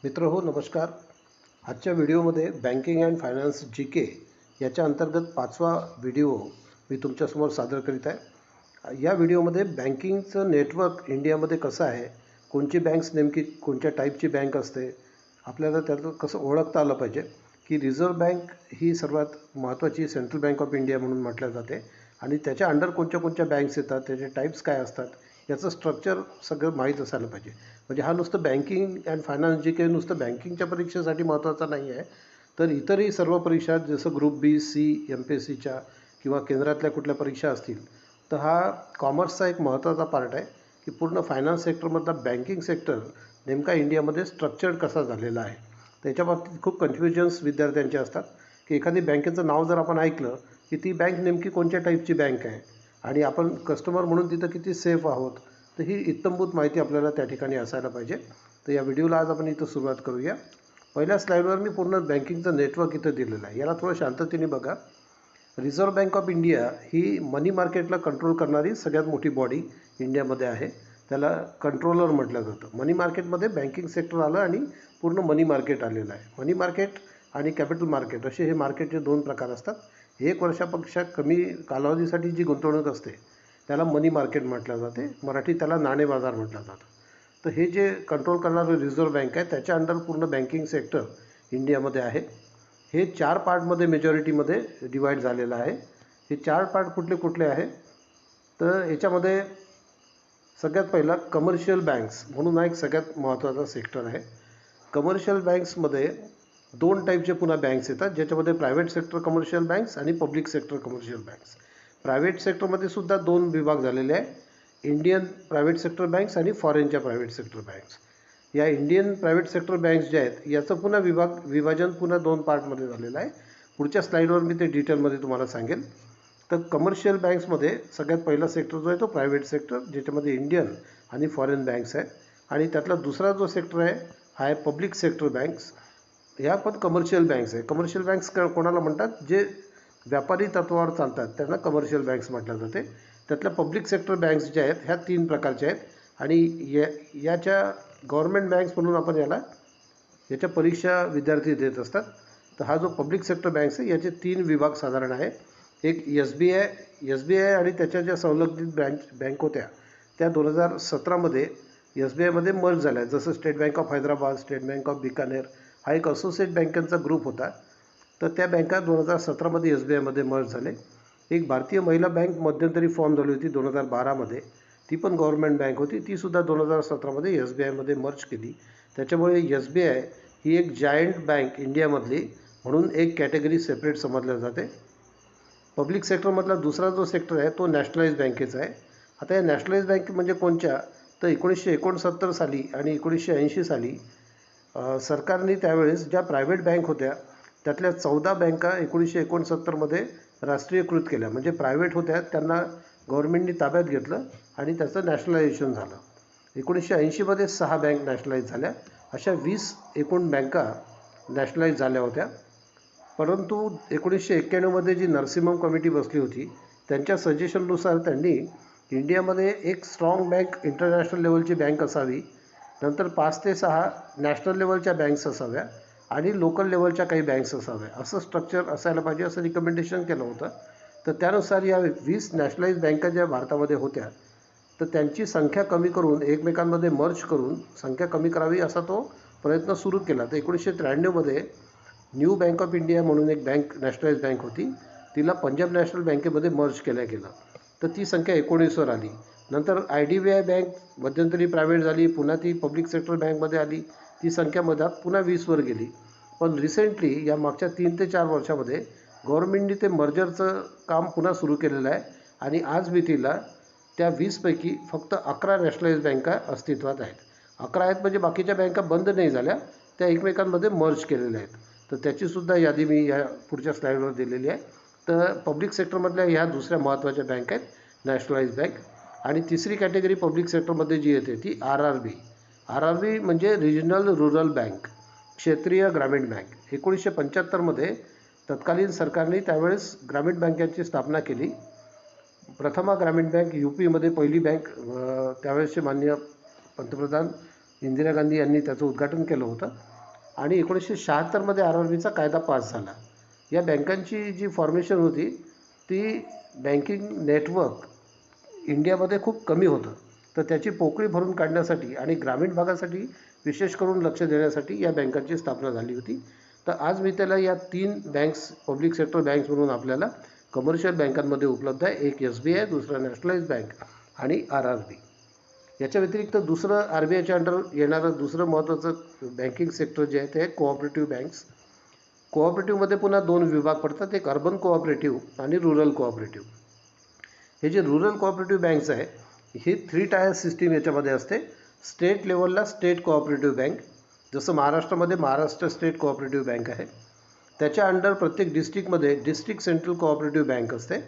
मित्रहो नमस्कार. आजच्या व्हिडिओमध्ये बँकिंग अँड फायनान्स जी के याच्या अंतर्गत 5वा व्हिडिओ मी तुमच्यासमोर सादर करीत आहे. या व्हिडिओमध्ये बँकिंगचं नेटवर्क इंडियामध्ये कसं आहे, कोणची बँक्स नेमकी कोणत्या टाईपची बँक असते, आपल्याला त्याचं कसं ओळखता आलं पाहिजे की रिझर्व्ह बँक ही सर्वात महत्त्वाची सेंट्रल बँक ऑफ इंडिया म्हणून म्हटल्या जाते आणि त्याच्या अंडर कोणत्या कोणत्या बँक्स येतात, त्याचे टाईप्स काय असतात, याचं स्ट्रक्चर सगळं माहीत असायला पाहिजे. म्हणजे हा नुसतं बँकिंग अँड फायनान्स जी काही नुसतं बँकिंगच्या परीक्षेसाठी महत्त्वाचा नाही आहे, तर इतरही सर्व परीक्षा जसं ग्रुप बी सी MPSCच्या किंवा केंद्रातल्या कुठल्या परीक्षा असतील, तर हा कॉमर्सचा एक महत्त्वाचा पार्ट आहे की पूर्ण फायनान्स सेक्टरमधला बँकिंग सेक्टर नेमका इंडियामध्ये स्ट्रक्चर्ड कसा झालेला आहे. त्याच्या बाबतीत खूप कन्फ्युजन्स विद्यार्थ्यांचे असतात की एखादी बँकेचं नाव जर आपण ऐकलं की ती बँक नेमकी कोणत्या टाईपची बँक आहे आणि आपण कस्टमर म्हणून तिथं किती सेफ आहोत, तर ही इत्थंभूत माहिती आपल्याला त्या ठिकाणी असायला पाहिजे. तर या व्हिडिओला आज आपण इथं सुरुवात करूया. पहिल्या स्लाईडवर मी पूर्ण बँकिंगचं नेटवर्क इथं दिलेलं आहे. याला थोडं शांततेने बघा. रिझर्व्ह बँक ऑफ इंडिया ही मनी मार्केटला कंट्रोल करणारी सगळ्यात मोठी बॉडी इंडियामध्ये आहे. त्याला कंट्रोलर म्हटलं जातं. मनी मार्केटमध्ये बँकिंग सेक्टर आलं आणि पूर्ण मनी मार्केट आलेलं आहे. मनी मार्केट आणि कॅपिटल मार्केट असे हे मार्केटचे दोन प्रकार असतात. 1 वर्षापेक्षा कमी कालावधीसाठी जी गुंतवणूक असते त्याला मनी मार्केट म्हटलं जाते. मराठी त्याला नाणे बाजार म्हटलं जातं. तर हे जे कंट्रोल करणारं रिझर्व्ह बँक आहे त्याच्या अंडर पूर्ण बँकिंग सेक्टर इंडियामध्ये आहे. हे 4 पार्टमध्ये मेजॉरिटीमध्ये डिवाईड झालेलं आहे. हे 4 पार्ट कुठले कुठले आहे, तर याच्यामध्ये सगळ्यात पहिला कमर्शियल बँक्स म्हणून हा एक सगळ्यात महत्त्वाचा सेक्टर आहे. कमर्शियल बँक्समध्ये 2 टाईपचे पुन्हा बँक्स येतात, ज्याच्यामध्ये प्रायव्हेट सेक्टर कमर्शियल बँक्स आणि public sector commercial banks. Private सेक्टरमध्ये सुद्धा 2 विभाग झालेले आहे, इंडियन प्रायव्हेट सेक्टर बँक्स आणि फॉरेनच्या प्रायव्हेट सेक्टर बँक्स. या इंडियन प्रायव्हेट सेक्टर बँक्स ज्या आहेत याचं पुन्हा विभाजन पुन्हा 2 पार्टमध्ये झालेलं आहे. पुढच्या स्लाईडवर मी ते डिटेलमध्ये तुम्हाला सांगेल. तर कमर्शियल बँक्समध्ये सगळ्यात पहिला सेक्टर जो आहे तो प्रायव्हेट सेक्टर, ज्याच्यामध्ये इंडियन आणि फॉरेन बँक्स आहेत. आणि त्यातला दुसरा जो सेक्टर आहे हा आहे पब्लिक सेक्टर बँक्स. ह्या पण कमर्शियल बँक्स आहे. कमर्शियल बँक्स कोणाला म्हणतात, जे व्यापारी तत्त्वावर चालतात त्यांना कमर्शियल बँक्स म्हटलं जाते. त्यातल्या पब्लिक सेक्टर बँक्स ज्या आहेत ह्या 3 प्रकारच्या आहेत आणि याच्या गव्हर्नमेंट बँक्स म्हणून आपण याच्या परीक्षा विद्यार्थी देत असतात. तर हा जो पब्लिक सेक्टर बँक्स आहे याचे 3 विभाग साधारण आहे. एक SBI आणि त्याच्या ज्या संलग्नित बँक होत्या त्या 2017मध्ये SBIमध्ये मर्ज झाल्या. जसं state bank of Hyderabad, state bank of Bikaner हा एक असोसिएट बँकांचा ग्रुप होता. तर त्या बँका 2017मध्ये SBIमध्ये मर्ज झाले. एक भारतीय महिला बँक मध्यंतरी फॉर्म झाली होती 2012मध्ये. ती पण गव्हर्नमेंट बँक होती. तीसुद्धा 2017मध्ये SBIमध्ये मर्ज केली. त्याच्यामुळे SBI ही एक जायंट बँक इंडियामधली म्हणून एक कॅटेगरी सेपरेट समजल्या जाते. पब्लिक सेक्टरमधला दुसरा जो सेक्टर आहे तो नॅशनलाइज बँकेचा आहे. आता या नॅशनलाइज बँक म्हणजे कोणत्या, तर 1969 साली आणि 1980 साली सरकारने त्यावेळेस ज्या प्रायव्हेट बँक होत्या त्यातल्या 14 बँका 1969मध्ये राष्ट्रीयकृत केल्या. म्हणजे प्रायव्हेट होत्या त्यांना गव्हर्नमेंटनी ताब्यात घेतलं आणि त्याचं नॅशनलायझेशन झालं. 1980मध्ये 6 बँक नॅशनलाइज झाल्या. अशा 20 एकूण बँका नॅशनलाइज झाल्या होत्या. परंतु 1991मध्ये जी नरसिम्हम कमिटी बसली होती त्यांच्या सजेशननुसार त्यांनी इंडियामध्ये एक स्ट्रॉंग बँक इंटरनॅशनल लेवलची बँक असावी, नंतर 5 ते 6 नॅशनल लेवलच्या बँक्स असाव्या आणि लोकल लेवलच्या काही बँक्स असाव्या, असं स्ट्रक्चर असायला पाहिजे असं रिकमेंडेशन केलं होतं. तर त्यानुसार या 20 नॅशनलाइज बँका ज्या भारतामध्ये होत्या तर त्यांची संख्या कमी करून एकमेकांमध्ये मर्ज करून संख्या कमी करावी असा तो प्रयत्न सुरू केला. तर 1993मध्ये न्यू बँक ऑफ इंडिया म्हणून एक बँक नॅशनलाइज बँक होती, तिला पंजाब नॅशनल बँकेमध्ये मर्ज केलं गेलं. तर ती संख्या 19वर आली. नंतर IDBI बँक मध्यंतरी प्रायव्हेट झाली, पुन्हा ती पब्लिक सेक्टर बँकमध्ये आली, ती संख्या मधात पुन्हा 20वर गेली. पण रिसेंटली या मागच्या 3 ते 4 वर्षामध्ये गव्हर्नमेंटने ते मर्जरचं काम पुन्हा सुरू केलेलं आहे आणि आज मितीला त्या 20पैकी फक्त 11 नॅशनलाइज बँका अस्तित्वात आहेत. 11 आहेत म्हणजे बाकीच्या बँका बंद नाही झाल्या, त्या एकमेकांमध्ये मर्ज केलेल्या आहेत. तर त्याचीसुद्धा यादी मी या पुढच्या स्लाईडवर दिलेली आहे. तर पब्लिक सेक्टरमधल्या ह्या दुसऱ्या महत्त्वाच्या बँक आहेत नॅशनलाइज बँक. आणि तिसरी कॅटेगरी पब्लिक सेक्टरमध्ये जी येते ती RRB म्हणजे रिजनल रूरल बँक, क्षेत्रीय ग्रामीण बँक. 1975मध्ये तत्कालीन सरकारने त्यावेळेस ग्रामीण बँकांची स्थापना केली. प्रथमा ग्रामीण बँक UPमध्ये पहिली बँक त्यावेळेसचे माननीय पंतप्रधान इंदिरा गांधी यांनी त्याचं उद्घाटन केलं होतं. आणि 1976मध्ये RRBचा कायदा पास झाला. या बँकांची जी फॉर्मेशन होती ती बँकिंग नेटवर्क इंडियामध्ये खूप कमी होतं, तर त्याची पोकळी भरून काढण्यासाठी आणि ग्रामीण भागासाठी विशेष करून लक्ष देण्यासाठी या बँकांची स्थापना झाली होती. तर आज मी त्याला या 3 बँक्स पब्लिक सेक्टर बँक्स म्हणून आपल्याला कमर्शियल बँकांमध्ये उपलब्ध आहे. एक SBI, दुसरं नॅशनलाइज बँक आणि RRB. याच्या व्यतिरिक्त दुसरं RBIच्या अंडर येणारं दुसरं महत्त्वाचं बँकिंग सेक्टर जे आहे ते कोऑपरेटिव्ह बँक्स. कोऑपरेटिव्हमध्ये पुन्हा 2 विभाग पडतात, एक अर्बन कोऑपरेटिव्ह आणि रुरल कोऑपरेटिव्ह. हे जे रुरल कोऑपरेटिव्ह बँक्स आहे ही 3 टायर सिस्टीम याच्यामध्ये असते. स्टेट लेवलला स्टेट कोऑपरेटिव्ह बँक, जसं महाराष्ट्रामध्ये महाराष्ट्र स्टेट कोऑपरेटिव्ह बँक आहे, त्याच्या अंडर प्रत्येक डिस्ट्रिक्टमध्ये डिस्ट्रिक्ट सेंट्रल कोऑपरेटिव्ह बँक असते.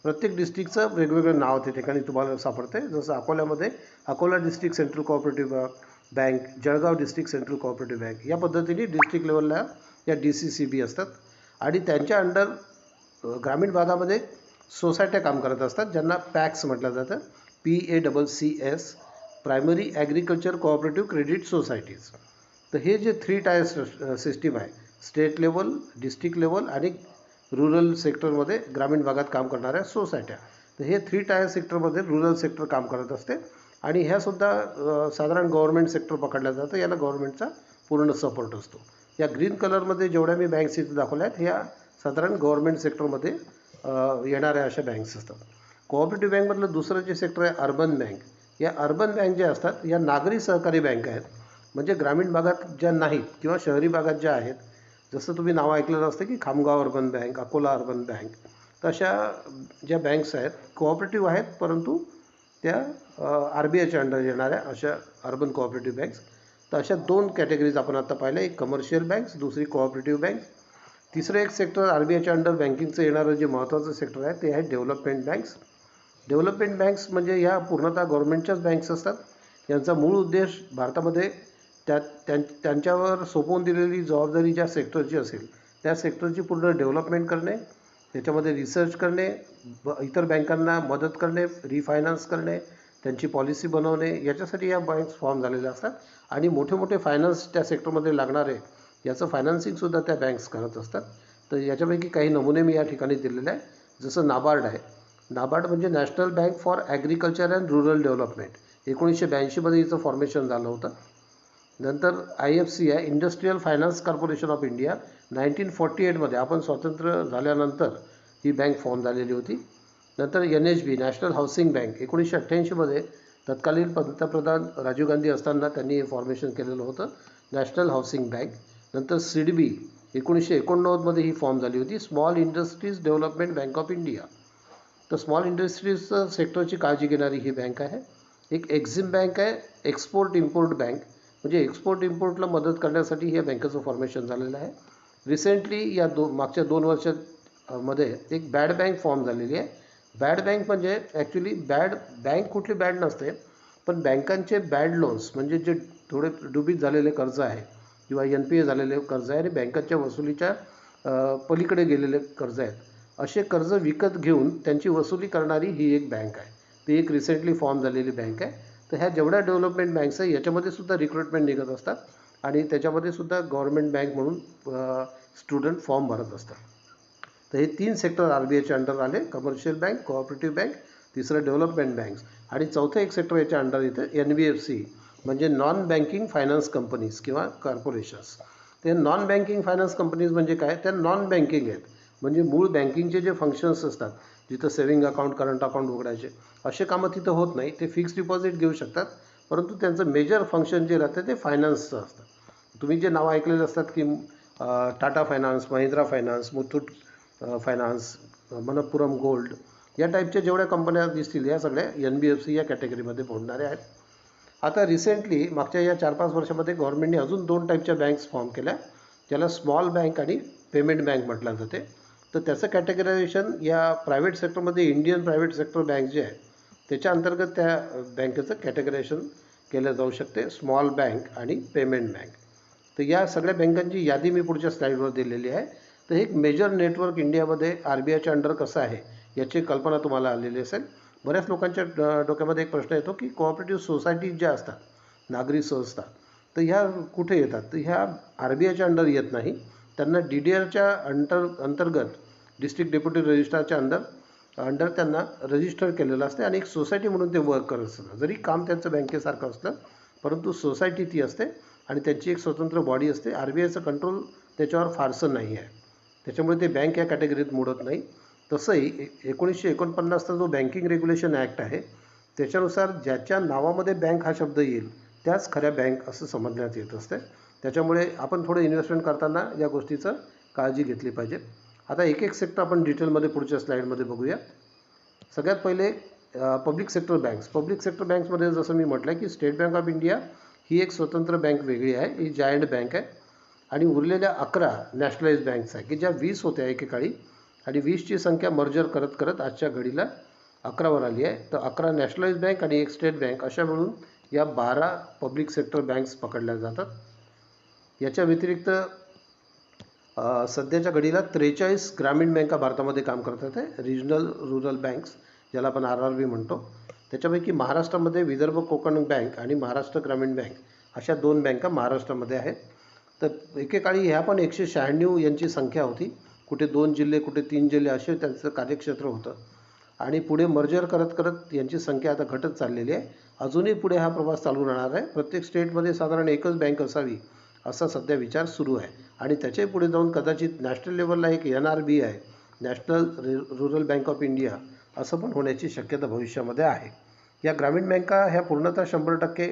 प्रत्येक डिस्ट्रिक्टचं वेगवेगळं नाव त्या ठिकाणी तुम्हाला सापडते. जसं अकोल्यामध्ये Akola district central cooperative bank, Jalgaon district central cooperative bank, या पद्धतीने डिस्ट्रिक्ट लेवलला या DCCB असतात. आणि त्यांच्या अंडर ग्रामीण भागामध्ये सोसायट्या काम करत असतात, ज्यांना पॅक्स म्हटलं जातं, PACCS, primary agriculture cooperative credit societies. तर हे जे 3 टायर सिस्टीम आहे, स्टेट लेवल, डिस्ट्रिक्ट लेवल आणि रुरल सेक्टरमध्ये ग्रामीण भागात काम करणाऱ्या सोसायट्या, तर हे 3 टायर सेक्टरमध्ये रुरल सेक्टर काम करत असते. आणि ह्यासुद्धा साधारण गव्हर्नमेंट सेक्टर पकडलं जातं, याला गव्हर्नमेंटचा पूर्ण सपोर्ट असतो. या ग्रीन कलरमध्ये जेवढ्या मी बँक्स इथे दाखवल्या आहेत ह्या साधारण गव्हर्नमेंट सेक्टरमध्ये येणाऱ्या अशा बँक्स असतात. कोऑपरेटिव्ह बँकमधलं दुसरं जे सेक्टर आहे अर्बन बँक. या अर्बन बँक ज्या असतात या नागरी सहकारी बँक आहेत, म्हणजे ग्रामीण भागात ज्या नाहीत किंवा शहरी भागात ज्या आहेत, जसं तुम्ही नाव ऐकलेलं असतं की Khamgaon urban bank, Akola urban bank, तर अशा ज्या बँक्स आहेत कोऑपरेटिव्ह आहेत, परंतु त्या RBIच्या अंडर येणाऱ्या अशा अर्बन कोऑपरेटिव्ह बँक्स. तर अशा 2 कॅटेगरीज आपण आता पाहिल्या, एक कमर्शियल बँक्स, दुसरी कोऑपरेटिव्ह बँक. तिसरं एक सेक्टर RBIच्या अंडर बँकिंगचं येणारं जे महत्त्वाचं सेक्टर आहे ते आहे डेव्हलपमेंट बँक्स. डेव्हलपमेंट बँक्स म्हणजे ह्या पूर्णतः गव्हर्नमेंटच्याच बँक्स असतात. यांचा मूळ उद्देश भारतामध्ये त्यांच्यावर सोपवून दिलेली जबाबदारी ज्या सेक्टरची असेल त्या सेक्टरची पूर्ण डेव्हलपमेंट करणे, त्याच्यामध्ये रिसर्च करणे, इतर बँकांना मदत करणे, रिफायनान्स करणे, त्यांची पॉलिसी बनवणे, याच्यासाठी या बँक्स फॉर्म झालेल्या असतात. आणि मोठे मोठे फायनान्स त्या सेक्टरमध्ये लागणारे याचं फायनान्सिंगसुद्धा त्या बँक्स करत असतात. तर याच्यापैकी काही नमुने मी या ठिकाणी दिलेले आहे. जसं नाबार्ड आहे. नाबार्ड म्हणजे national bank for agriculture and rural development. 1982मध्ये हिचं फॉर्मेशन झालं होतं. नंतर IFC आहे, industrial finance corporation of India. 1948मध्ये आपण स्वातंत्र्य झाल्यानंतर ही बँक फॉर्म झालेली होती. नंतर NHB, नॅशनल हाऊसिंग बँक. 1988मध्ये तत्कालीन पंतप्रधान राजीव गांधी असताना त्यांनी हे फॉर्मेशन केलेलं होतं, नॅशनल हाऊसिंग बँक. नंतर SIDBI 1989मध्ये ही फॉर्म झाली होती, small industries development bank of India. तर स्मॉल इंडस्ट्रीज सेक्टरची काळजी घेणारी ही बँक आहे. एक एक्झिम बँक आहे, एक्सपोर्ट इम्पोर्ट बँक, म्हणजे एक्सपोर्ट इम्पोर्टला मदत करण्यासाठी या बँकेचं फॉर्मेशन झालेलं आहे. रिसेंटली या मागच्या 2 वर्षामध्ये एक बॅड बँक फॉर्म झालेली आहे. बॅड बँक म्हणजे ॲक्च्युली बँक कुठली बॅड नसते, पण बँकांचे बॅड लोन्स म्हणजे जे थोडे डुबीत झालेले कर्ज आहे किंवा NPA झालेले कर्ज आहे आणि बँकांच्या वसुलीच्या पलीकडे गेलेले कर्ज आहेत, असे कर्ज विकत घेऊन त्यांची वसुली करणारी ही एक बँक आहे. ती एक रिसेंटली फॉर्म झालेली बँक आहे. तर ह्या जेवढ्या डेव्हलपमेंट बँक्स आहे याच्यामध्ये सुद्धा रिक्रुटमेंट निघत असतात आणि त्याच्यामध्ये सुद्धा गव्हर्नमेंट बँक म्हणून स्टुडंट फॉर्म भरत असतात. तर हे 3 सेक्टर RBIच्या अंडर आले, कमर्शियल बँक, कोऑपरेटिव्ह बँक, तिसरं डेव्हलपमेंट बँक्स आणि चौथं एक सेक्टर याच्या अंडर येतं NBFC, म्हणजे नॉन बँकिंग फायनान्स कंपनीज किंवा कॉर्पोरेशन्स. ते नॉन बँकिंग फायनान्स कंपनीज म्हणजे काय, त्या नॉन बँकिंग आहेत, म्हणजे मूळ बँकिंगचे जे फंक्शन्स असतात, जिथं सेव्हिंग अकाउंट, करंट अकाउंट उघडायचे असे कामं तिथं होत नाही. ते फिक्स्ड डिपॉझिट घेऊ शकतात, परंतु त्यांचं मेजर फंक्शन जे राहतं ते फायनान्सचं असतं. तुम्ही जे नावं ऐकलेलं असतात की Tata finance, Mahindra finance, Muthoot finance, Manappuram gold, या टाईपच्या जेवढ्या कंपन्या दिसतील या सगळ्या NBFC या कॅटेगरीमध्ये मोडणाऱ्या आहेत. आता रिसेंटली मागच्या या 4-5 वर्षामध्ये गव्हर्नमेंटने अजून 2 टाईपच्या बँक्स फॉर्म केल्या, ज्याला स्मॉल बँक आणि पेमेंट बँक म्हटलं जाते. तर त्याचं कॅटेगरायझेशन या प्रायव्हेट सेक्टरमध्ये इंडियन प्रायव्हेट सेक्टर बँक जे आहे त्याच्या अंतर्गत त्या बँकेचं कॅटेगरायझेशन केलं जाऊ शकते, स्मॉल बँक आणि पेमेंट बँक. तर या सगळ्या बँकांची यादी मी पुढच्या स्लाईडवर दिलेली आहे. तर एक मेजर नेटवर्क इंडियामध्ये RBIच्या अंडर कसं आहे याची कल्पना तुम्हाला आलेली असेल. बऱ्याच लोकांच्या डोक्यामध्ये एक प्रश्न येतो की कोऑपरेटिव्ह सोसायटीज ज्या असतात, नागरी संस्था, तर ह्या कुठे येतात, तर ह्या RBIच्या अंडर येत नाही, त्यांना DDRच्या अंतर्गत डिस्ट्रिक्ट डेप्युटी रजिस्ट्रारच्या अंडर त्यांना रजिस्टर केलेलं असते आणि एक सोसायटी म्हणून ते वर्क करत असतात. जरी काम त्यांचं बँकेसारखं असलं परंतु सोसायटी ती असते आणि त्यांची एक स्वतंत्र बॉडी असते. RBIचं कंट्रोल त्याच्यावर फारसं नाही आहे, त्याच्यामुळे ते बँक या कॅटेगरीत मोडत नाही. तसंही 1949चा जो बँकिंग रेग्युलेशन ॲक्ट आहे त्याच्यानुसार ज्याच्या नावामध्ये बँक हा शब्द येईल त्याच खऱ्या बँक असं समजण्यात येत असते. त्याच्यामुळे आपण थोडं इन्व्हेस्टमेंट करताना या गोष्टीचं काळजी घेतली पाहिजे. आता एक एक सेक्टर आपण डिटेलमध्ये पुढच्या स्लाईडमध्ये बघूया. सगळ्यात पहिले public sector banks. Public sector बँक्समध्ये जसं मी म्हटलं की स्टेट बँक ऑफ इंडिया ही एक स्वतंत्र बँक वेगळी आहे, ही जायंट बँक आहे. आणि उरलेल्या 11 नॅशनलाइज बँक्स आहे की ज्या 20 होत्या एकेकाळी आणि 20ची संख्या मर्जर करत करत आजच्या घडीला 11वर आली आहे. तर 11 नॅशनलाइज बँक आणि एक स्टेट बँक अशा मिळून या 12 पब्लिक सेक्टर बँक्स पकडल्या जातात. याच्या व्यतिरिक्त सध्याच्या घडीला 43 ग्रामीण बँका भारतामध्ये काम करतात आहे, रिजनल रुरल बँक्स ज्याला आपण RRB म्हणतो. त्याच्यापैकी महाराष्ट्रामध्ये विदर्भ कोकण बँक आणि महाराष्ट्र ग्रामीण बँक अशा 2 बँका महाराष्ट्रामध्ये आहेत. तर एकेकाळी ह्या पण 196 यांची संख्या होती, कुठे 2 जिल्हे कुठे 3 जिल्हे असे त्यांचं कार्यक्षेत्र होतं आणि पुढे मर्जर करत करत यांची संख्या आता घटत चाललेली आहे. अजूनही पुढे हा प्रवास चालू राहणार आहे. प्रत्येक स्टेटमध्ये साधारण एकच बँक असावी असा सध्या विचार सुरू आहे आणि त्याच्याही पुढे जाऊन कदाचित नॅशनल लेवलला एक NRBI national rural bank of India असं पण होण्याची शक्यता भविष्यामध्ये आहे. या ग्रामीण बँका ह्या पूर्णतः 100%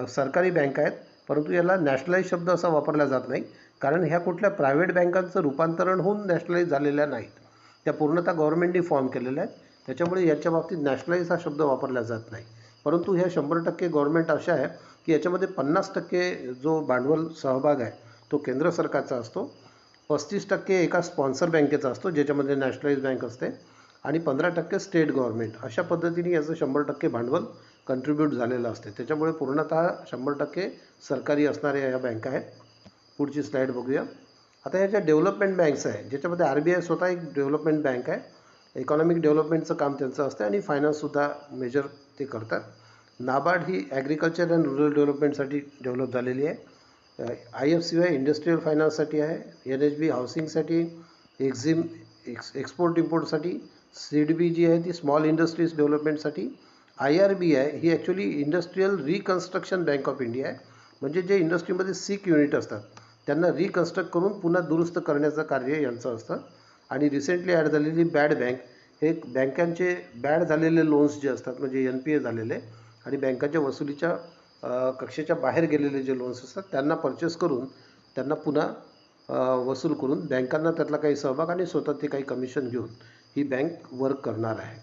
सरकारी बँका आहेत, परंतु याला नॅशनलाइज शब्द असा वापरला जात नाही कारण ह्या कुठल्या प्रायव्हेट बँकांचं रूपांतरण होऊन नॅशनलाइज झालेल्या नाहीत, त्या पूर्णतः गव्हर्नमेंटने फॉर्म केलेल्या आहेत. त्याच्यामुळे याच्या बाबतीत नॅशनलाइज हा शब्द वापरला जात नाही. परंतु ह्या 100% गव्हर्नमेंट अशा आहे की याच्यामध्ये 50% जो भांडवल सहभाग आहे तो केंद्र सरकारचा असतो, 35% एका स्पॉन्सर बँकेचा असतो ज्याच्यामध्ये नॅशनलाइज बँक असते आणि 15% स्टेट गव्हर्नमेंट. अशा पद्धतीने याचं 100% भांडवल कंट्रीब्यूट झालेलं असते. त्याच्यामुळे पूर्णतः 100% सरकारी असणाऱ्या या बँका आहेत. पुढची स्लाईड बघूया. आता ह्या ज्या डेव्हलपमेंट बँक्स आहे ज्याच्यामध्ये RBI स्वतः एक डेव्हलपमेंट बँक आहे, इकॉनॉमिक डेव्हलपमेंटचं काम त्यांचं असतं आणि फायनान्ससुद्धा मेजर ते करतात. नाबार्ड ही ॲग्रिकल्चर अँड रुरल डेव्हलपमेंटसाठी डेव्हलप झालेली आहे. IFCY इंडस्ट्रीयल फायनान्ससाठी आहे, NHB हाऊसिंगसाठी, एक्झिम एक्सपोर्ट इम्पोर्टसाठी, CDB जी आहे ती स्मॉल इंडस्ट्रीज डेव्हलपमेंटसाठी, IRBI ही actually industrial reconstruction bank of India आहे, म्हणजे जे इंडस्ट्रीमध्ये सिक युनिट असतात त्यांना रिकन्स्ट्रक्ट करून पुन्हा दुरुस्त करण्याचं कार्य यांचं असतं. आणि रिसेंटली ॲड झालेली बॅड बँक हे बँकांचे बॅड झालेले लोन्स जे असतात म्हणजे NPA झालेले आणि बँकांच्या वसुलीच्या कक्षेच्या बाहेर गेलेले जे लोन्स असतात त्यांना परचेस करून त्यांना पुन्हा वसूल करून बँकांना त्यातला काही सहभाग आणि स्वतः ते काही कमिशन घेऊन ही बँक वर्क करणार आहे.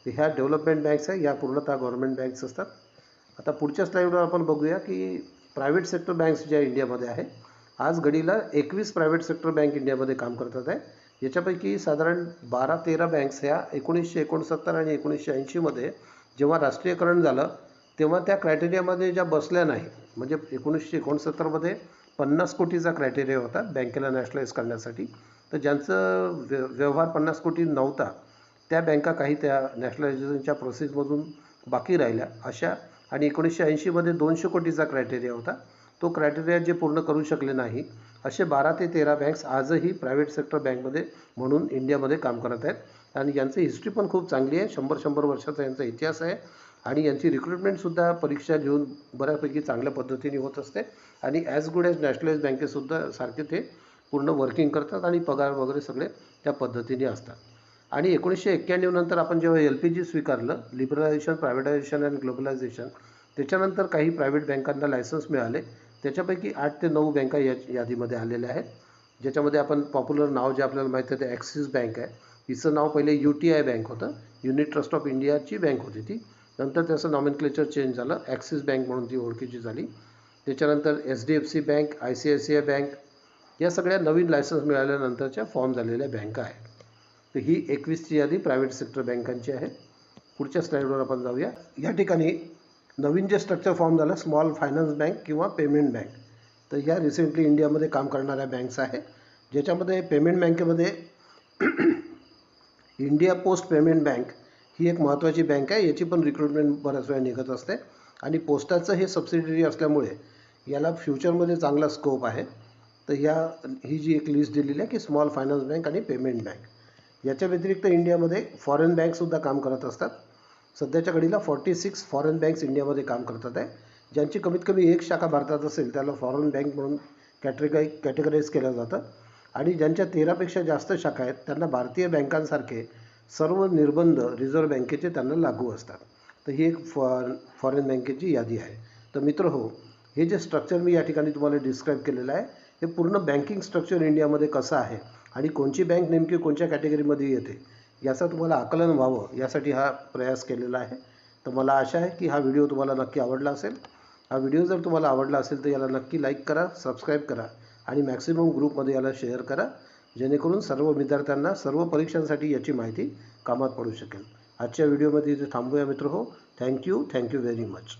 तर ह्या डेव्हलपमेंट बँक्स आहे, या पूर्णतः गव्हर्नमेंट बँक्स असतात. आता पुढच्या स्लाईडवर आपण बघूया की प्रायव्हेट सेक्टर बँक्स ज्या इंडियामध्ये आहे, आज घडीला 21 प्रायव्हेट सेक्टर बँक इंडियामध्ये काम करतात आहे. याच्यापैकी साधारण 12-13 बँक्स ह्या 1969 आणि 1980मध्ये जेव्हा राष्ट्रीयकरण झालं तेव्हा त्या क्रायटेरियामध्ये ज्या बसल्या नाही, म्हणजे 1969मध्ये 50 कोटीचा क्रायटेरिया होता बँकेला नॅशनलाइज करण्यासाठी. तर ज्यांचं व्यवहार 50 कोटी नव्हता त्या बँका काही त्या नॅशनलायझेशनच्या प्रोसेसमधून बाकी राहिल्या अशा. आणि 1980मध्ये 200 कोटीचा क्रायटेरिया होता, तो क्रायटेरिया जे पूर्ण करू शकले नाही असे 12 ते 13 बँक्स आजही प्रायव्हेट सेक्टर बँकमध्ये म्हणून इंडियामध्ये काम करत आहेत आणि यांची हिस्ट्री पण खूप चांगली आहे. 100 वर्षाचा यांचा इतिहास आहे आणि यांची रिक्रुटमेंटसुद्धा परीक्षा घेऊन बऱ्यापैकी चांगल्या पद्धतीने होत असते आणि ॲज गुड ॲज नॅशनलाइज बँकेसुद्धा सारखे ते पूर्ण वर्किंग करतात आणि पगार वगैरे सगळे त्या पद्धतीने असतात. आणि 1991 नंतर आपण जेव्हा LPG स्वीकारलं, लिबरलायझेशन, प्रायव्हेटायझेशन आणि ग्लोबलायझेशन, त्याच्यानंतर काही प्रायव्हेट बँकांना लायसन्स मिळाले. त्याच्यापैकी 8 ते 9 बँका या यादीमध्ये आलेल्या आहेत, ज्याच्यामध्ये आपण पॉप्युलर नाव जे आपल्याला माहिती आहे ते ॲक्सिस बँक आहे. हिचं नाव पहिले UTI बँक होतं, युनिट ट्रस्ट ऑफ इंडियाची बँक होती ती. नंतर त्याचं नॉमेनक्लेचर चेंज झालं, ॲक्सिस बँक म्हणून ती ओळखीची झाली. त्याच्यानंतर HDFC बँक, ICICI बँक या सगळ्या नवीन लायसन्स मिळाल्यानंतरच्या फॉर्म झालेल्या बँका आहेत. तर ही 21ची यादी प्रायव्हेट सेक्टर बँकांची आहे. पुढच्या स्लाईडवर आपण जाऊया. या ठिकाणी नवीन जे स्ट्रक्चर फॉर्म झालं स्मॉल फायनान्स बँक किंवा पेमेंट बँक, तर ह्या रिसेंटली इंडियामध्ये काम करणाऱ्या बँक्स आहे, ज्याच्यामध्ये पेमेंट बँकेमध्ये इंडिया पोस्ट पेमेंट बँक ही एक महत्त्वाची बँक आहे. याची पण रिक्रुटमेंट बऱ्याच वेळा निघत असते आणि पोस्टाचं हे सबसिडियरी असल्यामुळे याला फ्युचरमध्ये चांगला स्कोप आहे. तर ही जी एक लिस्ट दिलेली आहे की स्मॉल फायनान्स बँक आणि पेमेंट बँक, याच्या व्यतिरिक्त इंडियामध्ये फॉरेन बँकसुद्धा काम करत असतात. सध्याच्या घडीला 46 फॉरेन बँक्स इंडियामध्ये काम करतात आहे. ज्यांची कमीत कमी एक शाखा भारतात असेल त्याला फॉरेन बँक म्हणून कॅटेगराईज केलं जातं. आणि ज्यांच्या 13पेक्षा जास्त शाखा आहेत त्यांना भारतीय बँकांसारखे सर्व निर्बंध रिझर्व्ह बँकेचे त्यांना लागू असतात. तर ही एक फॉरेन बँकेची यादी आहे. तर मित्र हो, हे जे स्ट्रक्चर मी या ठिकाणी तुम्हाला डिस्क्राईब केलेलं आहे, हे पूर्ण बँकिंग स्ट्रक्चर इंडियामध्ये कसं आहे आणि कोणची बँक नेमकी कोणत्या कॅटेगरीमध्ये येते याचं तुम्हाला आकलन व्हावं यासाठी हा प्रयास केलेला आहे. तर मला आशा आहे की हा व्हिडिओ तुम्हाला नक्की आवडला असेल. हा व्हिडिओ जर तुम्हाला आवडला असेल तर याला नक्की लाईक करा, सबस्क्राईब करा आणि मॅक्सिमम ग्रुपमध्ये याला शेअर करा, जेणेकरून सर्व विद्यार्थ्यांना सर्व परीक्षांसाठी याची माहिती कामात पडू शकेल. आजच्या व्हिडिओमध्ये इथे थांबूया मित्र हो. Thank you very much.